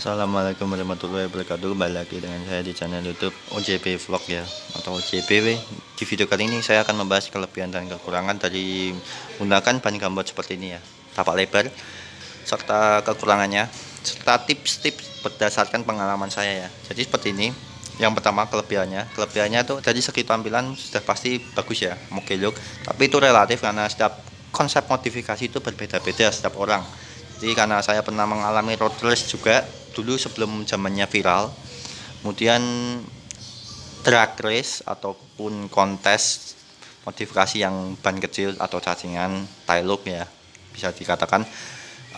Assalamualaikum warahmatullahi wabarakatuh. Kembali lagi dengan saya di channel YouTube OJP Vlog ya, atau OJPW. Di video kali ini saya akan membahas kelebihan dan kekurangan dari menggunakan ban gambot seperti ini ya, tapak lebar, serta kekurangannya, serta tips-tips berdasarkan pengalaman saya ya. Jadi seperti ini. Yang pertama, kelebihannya tuh dari segi tampilan sudah pasti bagus ya, oke look. Tapi itu relatif karena setiap konsep modifikasi itu berbeda-beda setiap orang. Jadi karena saya pernah mengalami road race juga dulu sebelum zamannya viral, kemudian drag race ataupun kontes modifikasi yang ban kecil atau cacingan, tail look ya bisa dikatakan,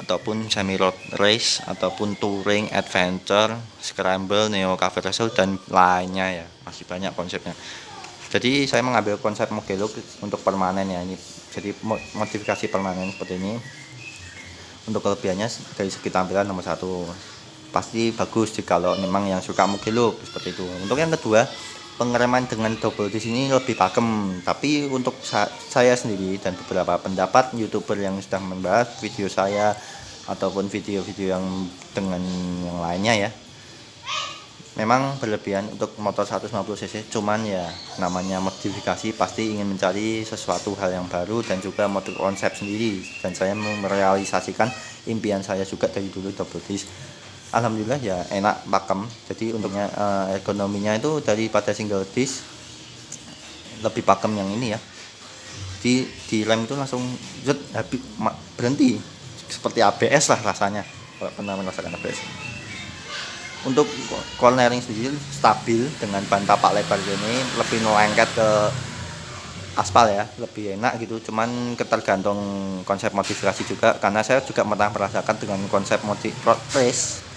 ataupun semi road race ataupun touring, adventure, scramble, neo cover race dan lainnya ya, masih banyak konsepnya. Jadi saya mengambil konsep mogeluk untuk permanen ya, ini jadi modifikasi permanen seperti ini. Untuk kelebihannya dari segi tampilan nomor satu pasti bagus kalau memang yang suka mogeluk seperti itu. Untuk yang kedua, pengereman dengan double disc ini lebih pakem, tapi untuk saya sendiri dan beberapa pendapat youtuber yang sudah membahas video saya ataupun video-video yang dengan yang lainnya ya, memang berlebihan untuk motor 150 cc. Cuman ya namanya modifikasi pasti ingin mencari sesuatu hal yang baru dan juga motor konsep sendiri, dan saya merealisasikan impian saya juga dari dulu double disc. Alhamdulillah ya enak pakem. Jadi untuknya ekonominya itu daripada single disc lebih pakem yang ini ya. Di rem itu langsung habis berhenti seperti ABS lah rasanya kalau pernah merasakan ABS. Untuk cornering sendiri stabil dengan ban tapak lebar ini, lebih melengket ke aspal ya, lebih enak gitu. Cuman ketergantung konsep modifikasi juga, karena saya juga pernah merasakan dengan konsep road race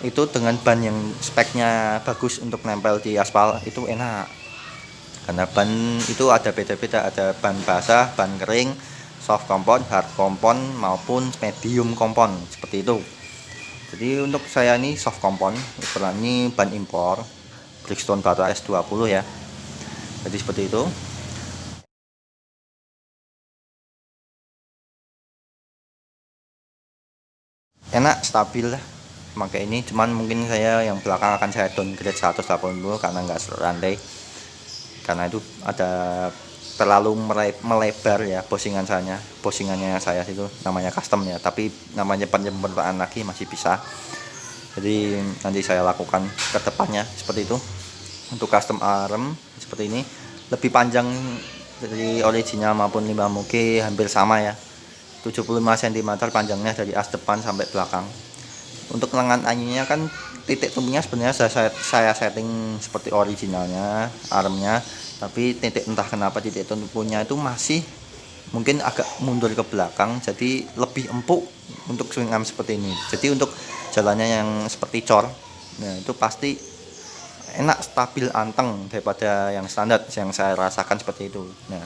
itu dengan ban yang speknya bagus untuk nempel di aspal itu enak, karena ban itu ada beda-beda, ada ban basah, ban kering, soft compound, hard compound maupun medium compound seperti itu. Jadi untuk saya ini soft compound, ini ban impor Bridgestone Bata S20 ya, jadi seperti itu. Enak, stabil lah pakai ini. Cuman mungkin saya yang belakang akan saya downgrade 180 karena nggak serantai, karena itu ada terlalu melebar ya bosingannya saya itu namanya custom ya, tapi namanya penyempurnaan lagi masih bisa. Jadi nanti saya lakukan ke depannya seperti itu. Untuk custom arm seperti ini lebih panjang dari original maupun limbah muke, hampir sama ya, 75 cm panjangnya dari as depan sampai belakang. Untuk lengan anjingnya kan titik tumpunya sebenarnya saya setting seperti originalnya armnya, tapi entah kenapa titik tumpunya itu masih mungkin agak mundur ke belakang, jadi lebih empuk untuk swing arm seperti ini. Jadi untuk jalannya yang seperti cor, nah itu pasti enak, stabil, anteng daripada yang standar yang saya rasakan seperti itu. Nah,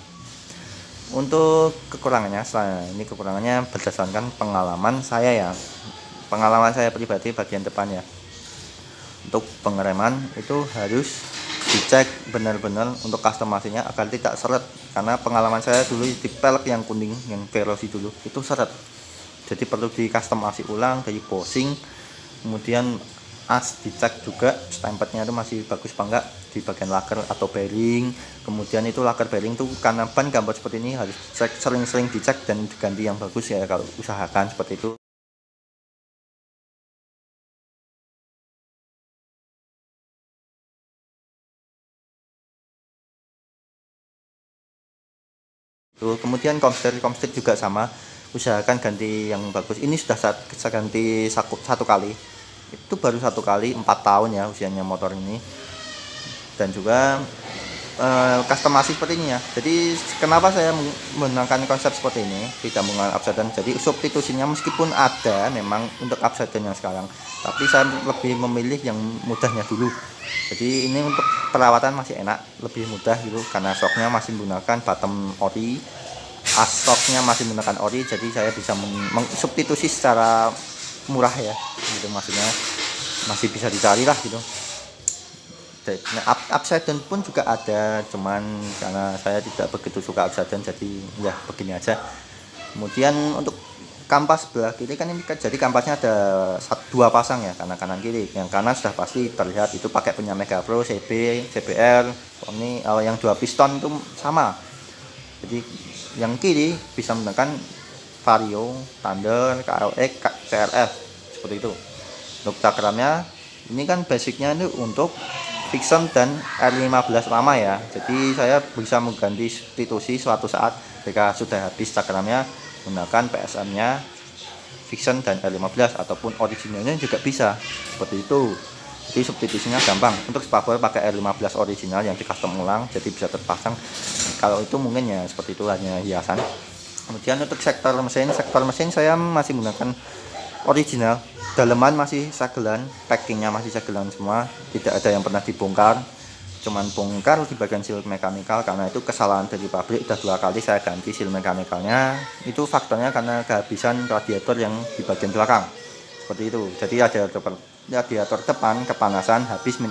untuk kekurangannya, ini kekurangannya berdasarkan pengalaman saya ya, pengalaman saya pribadi bagian depan ya. Untuk pengereman itu harus dicek benar-benar untuk customasinya agar tidak seret, karena pengalaman saya dulu di pelek yang kuning yang Veloci dulu itu seret, jadi perlu di customasi ulang dari bosing. Kemudian as dicek juga stempetnya itu masih bagus apa enggak di bagian laker atau bearing. Kemudian itu laker bearing tuh karena ban gambot seperti ini harus dicek, sering-sering dicek dan diganti yang bagus ya, kalau usahakan seperti itu. Kemudian komstir juga sama, usahakan ganti yang bagus. Ini sudah saya ganti satu kali, itu baru satu kali 4 tahun ya usianya motor ini. Dan juga customasi seperti ini ya. Jadi kenapa saya menggunakan konsep seperti ini, tidak menggunakan upside down. Jadi substitusinya meskipun ada memang untuk upside down yang sekarang, tapi saya lebih memilih yang mudahnya dulu. Jadi ini untuk perawatan masih enak, lebih mudah gitu, karena shocknya masih menggunakan bottom ori, as shocknya masih menggunakan ori, jadi saya bisa substitusi secara murah ya, gitu maksudnya masih bisa dicari lah gitu. Nah, upside down pun juga ada, cuman karena saya tidak begitu suka upside down, jadi ya begini aja. Kemudian untuk kampas sebelah kiri kan ini jadi kampasnya ada dua pasang ya, kanan kiri. Yang kanan sudah pasti terlihat itu pakai punya Mega Pro, CB, CBR. Ini yang dua piston itu sama. Jadi yang kiri bisa menggunakan Vario, Thunder, KLX, CRF seperti itu. Untuk cakramnya ini kan basicnya ini untuk Vixen dan R15 lama ya. Jadi saya bisa mengganti substitusi suatu saat jika sudah habis cakramnya menggunakan PSM-nya Vixen dan R15 ataupun originalnya juga bisa seperti itu. Jadi substitusinya gampang. Untuk spakbor pakai R15 original yang di custom ulang, jadi bisa terpasang. Kalau itu mungkin ya seperti itu, hanya hiasan. Kemudian untuk sektor mesin saya masih menggunakan original. Daleman masih segelan, packingnya masih segelan semua, tidak ada yang pernah dibongkar. Cuman bongkar di bagian seal mekanikal karena itu kesalahan dari pabrik. Udah 2 kali saya ganti seal mekanikalnya. Itu faktornya karena kehabisan radiator yang di bagian belakang seperti itu. Jadi radiator depan kepanasan, habis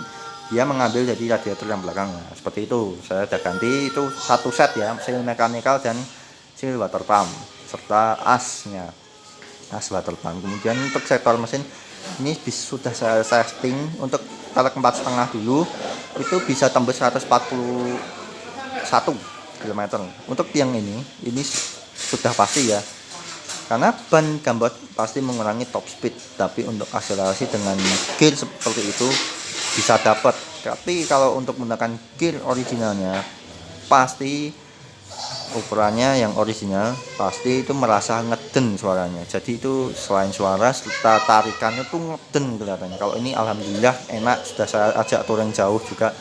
dia mengambil jadi radiator yang belakang. Nah, seperti itu saya udah ganti. Itu satu set ya, seal mekanikal dan seal water pump serta as water pump. Kemudian untuk sektor mesin ini sudah saya setting untuk pelek 4,5 dulu, itu bisa tembus 141 km. Untuk yang ini sudah pasti ya, karena ban gambot pasti mengurangi top speed, tapi untuk akselerasi dengan gear seperti itu bisa dapat. Tapi kalau untuk menggunakan gear originalnya, pasti ukurannya yang original pasti itu merasa ngeden suaranya. Jadi itu selain suara, serta tarikannya tuh ngeden kelihatannya. Kalau ini alhamdulillah enak, sudah saya ajak touring jauh juga.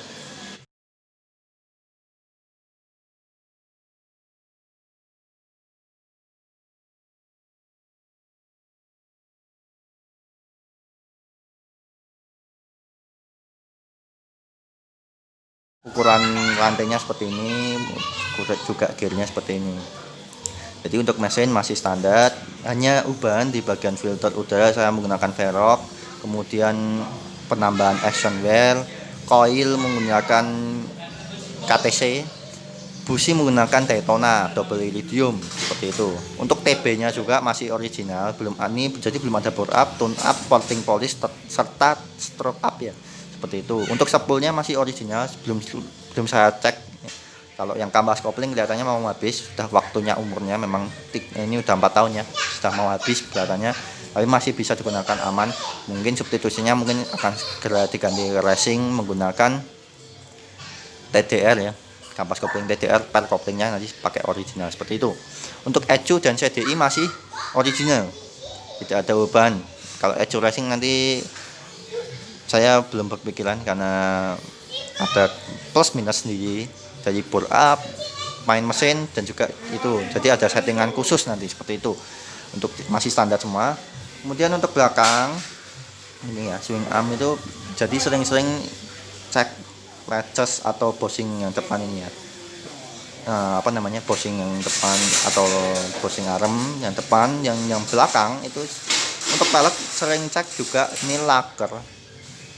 Ukuran rantainya seperti ini, juga gearnya seperti ini. Jadi untuk mesin masih standar, hanya ubahan di bagian filter udara saya menggunakan Velroc, kemudian penambahan action wheel, coil menggunakan KTC, busi menggunakan Daytona double iridium seperti itu. Untuk TB-nya juga masih original, jadi belum ada bore up, tune up, porting polish serta stroke up ya. Seperti itu. Untuk spoolnya masih original, belum saya cek. Kalau yang kampas kopling kelihatannya mau habis, sudah waktunya umurnya, memang ini udah 4 tahun ya, sudah mau habis kelihatannya, tapi masih bisa digunakan aman. Mungkin substitusinya mungkin akan segera diganti racing menggunakan TDR ya, kampas kopling TDR, per koplingnya nanti pakai original seperti itu. Untuk ECU dan CDI masih original, tidak ada beban. Kalau ECU racing nanti saya belum berpikiran karena ada plus minus sendiri dari bore up, main mesin dan juga itu. Jadi ada settingan khusus nanti seperti itu. Untuk masih standar semua. Kemudian untuk belakang ini ya, swing arm itu jadi sering-sering cek latches atau bushing yang depan ini ya. Bushing yang depan atau bushing arm yang depan, yang belakang itu untuk pelek sering cek juga ini laker.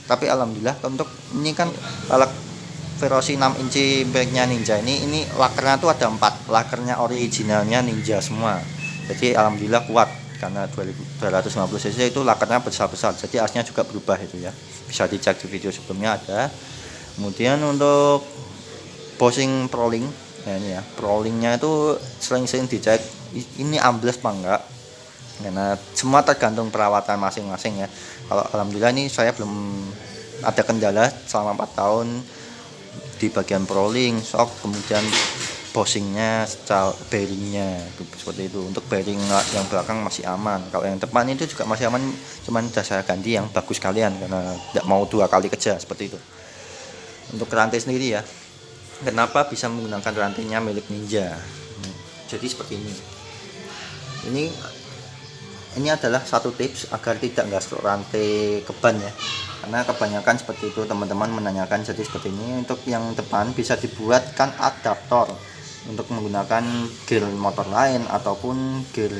Tapi alhamdulillah untuk ini kan pelek Veloci 6 inci backnya Ninja ini lakernya tuh ada 4, lakernya originalnya Ninja semua. Jadi alhamdulillah kuat karena 250 cc itu lakernya besar-besar. Jadi asnya juga berubah itu ya. Bisa dicek di video sebelumnya ada. Kemudian untuk bushing prowling, ya ini ya, prowlingnya itu sering-sering dicek ini ambles apa enggak. Karena semua tergantung perawatan masing-masing ya. Kalau alhamdulillah ini saya belum ada kendala selama 4 tahun di bagian prowling, shock, kemudian bushingnya, bearingnya seperti itu. Untuk bearing yang belakang masih aman. Kalau yang depan itu juga masih aman, cuman sudah saya ganti yang bagus kalian karena tidak mau 2 kali kerja seperti itu. Untuk rantai sendiri ya, kenapa bisa menggunakan rantainya milik Ninja? Jadi seperti ini. Ini adalah satu tips agar tidak gasrok rantai keban ya, karena kebanyakan seperti itu teman-teman menanyakan. Jadi seperti ini, untuk yang depan bisa dibuatkan adaptor untuk menggunakan gear motor lain ataupun gear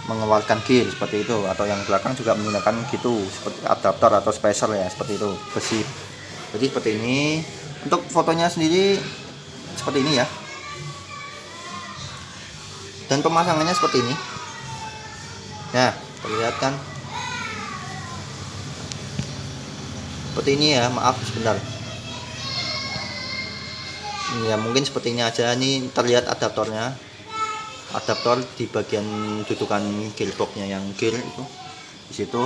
mengeluarkan gear seperti itu, atau yang belakang juga menggunakan gitu seperti adaptor atau spacer ya, seperti itu besi. Jadi seperti ini. Untuk fotonya sendiri seperti ini ya, dan pemasangannya seperti ini. Nah, terlihat kan seperti ini ya, maaf sebentar ya, mungkin seperti ini aja. Ini terlihat adaptornya, adaptor di bagian dudukan gearboxnya yang gear itu di situ,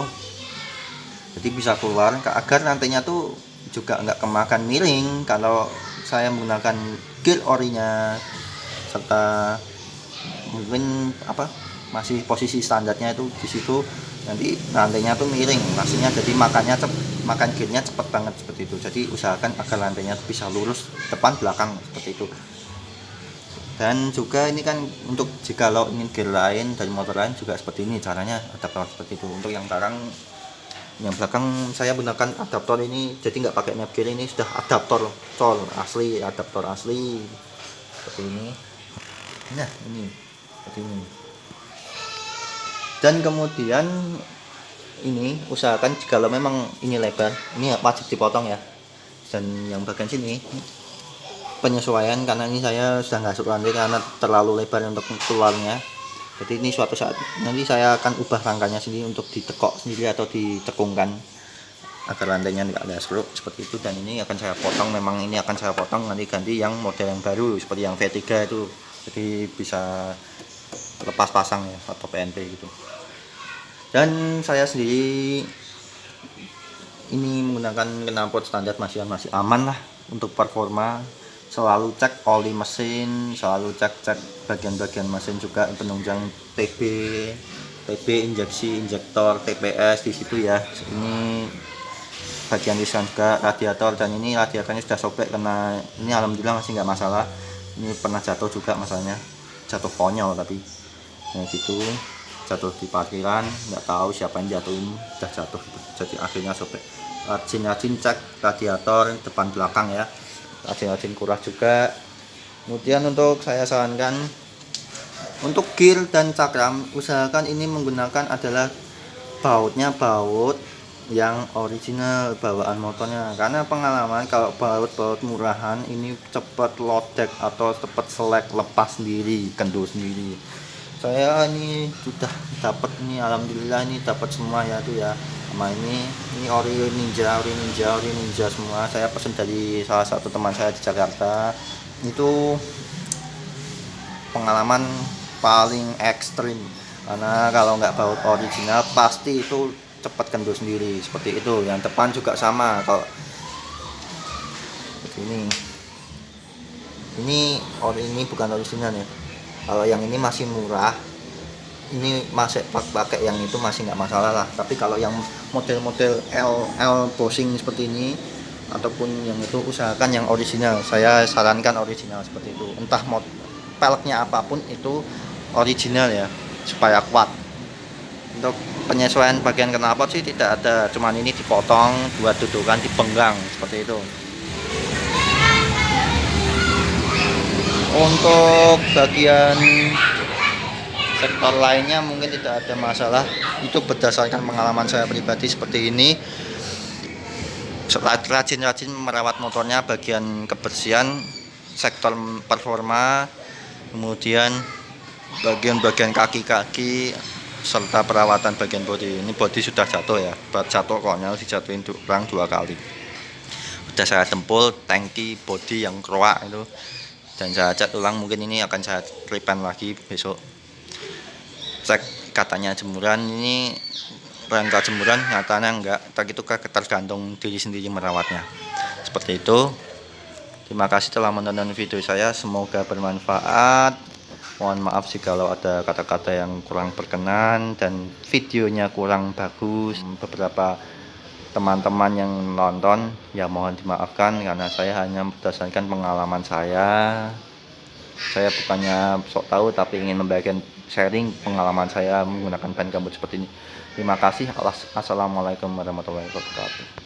jadi bisa keluar agar nantinya tuh juga nggak kemakan miring kalau saya menggunakan gear orinya, serta mungkin apa masih posisi standarnya itu di situ, nanti lantainya tuh miring pastinya, jadi makan gearnya cepet banget seperti itu. Jadi usahakan agar lantainya bisa lurus depan belakang seperti itu. Dan juga ini kan untuk jika lo ingin gear lain dari motor lain juga seperti ini caranya, adaptor seperti itu. Untuk yang sekarang yang belakang saya gunakan adaptor ini, jadi nggak pakai nap gear, ini sudah adaptor col asli, adaptor asli seperti ini. Nah ini seperti ini. Dan kemudian ini usahakan jika lo memang ini lebar, ini wajib dipotong ya. Dan yang bagian sini penyesuaian, karena ini saya sudah nggak suka lantai karena terlalu lebar untuk keluarnya. Jadi ini suatu saat nanti saya akan ubah rangkanya sendiri untuk ditekuk sendiri atau ditekungkan agar lantainya tidak ada seruk seperti itu. Dan ini akan saya potong, memang ini akan saya potong nanti ganti yang model yang baru seperti yang V3 itu, jadi bisa lepas pasang ya atau PNP gitu. Dan saya sendiri ini menggunakan knalpot standar, masih aman lah untuk performa. Selalu cek oli mesin, selalu cek bagian-bagian mesin juga, penunjang TB injeksi, injektor, TPS di situ ya. Ini bagian desain juga radiator, dan ini radiatornya sudah sobek karena ini alhamdulillah masih nggak masalah. Ini pernah jatuh juga masalahnya, jatuh konyol tapi gitu, jatuh di parkiran, nggak tahu siapa yang jatuhin, udah jatuh jadi akhirnya sobek. Rajin cek radiator depan belakang ya, rajin kuras juga. Kemudian untuk saya sarankan untuk gear dan cakram, usahakan ini menggunakan adalah bautnya baut yang original bawaan motornya, karena pengalaman kalau baut murahan ini cepat lodek atau cepat selek, lepas sendiri, kendor sendiri. Saya ini sudah dapat ini, alhamdulillah ini dapat semua ya tuh ya, sama ini ori ninja semua. Saya pesan dari salah satu teman saya di Jakarta. Itu pengalaman paling ekstrim, karena kalau nggak baut original pasti itu cepat kendor sendiri seperti itu. Yang depan juga sama, kalau seperti ini bukan original ya. Kalau yang ini masih murah, ini masih pakai yang itu masih nggak masalah lah. Tapi kalau yang model-model L Bossing seperti ini ataupun yang itu, usahakan yang original. Saya sarankan original seperti itu. Entah peleknya apapun itu original ya, supaya kuat. Untuk penyesuaian bagian knalpot sih tidak ada, cuman ini dipotong buat dudukan, dipenggang seperti itu. Untuk bagian sektor lainnya mungkin tidak ada masalah, itu berdasarkan pengalaman saya pribadi seperti ini. Rajin merawat motornya, bagian kebersihan, sektor performa, kemudian bagian kaki serta perawatan bagian bodi. Ini bodi sudah jatuh ya, jatuh konyol, dijatuhin kurang 2 kali. Sudah saya tempul tangki bodi yang kroak itu, dan saya cat ulang. Mungkin ini akan saya repaint lagi besok. Cek katanya jemuran, ini rangka jemuran, nyatanya enggak. Itu tergantung diri sendiri merawatnya seperti itu. Terima kasih telah menonton video saya, semoga bermanfaat. Mohon maaf jika ada kata-kata yang kurang berkenan dan videonya kurang bagus. Beberapa teman-teman yang nonton ya mohon dimaafkan, karena saya hanya berdasarkan pengalaman saya. Saya bukannya sok tahu, tapi ingin membagikan sharing pengalaman saya menggunakan ban gambut seperti ini. Terima kasih. Assalamualaikum warahmatullahi wabarakatuh.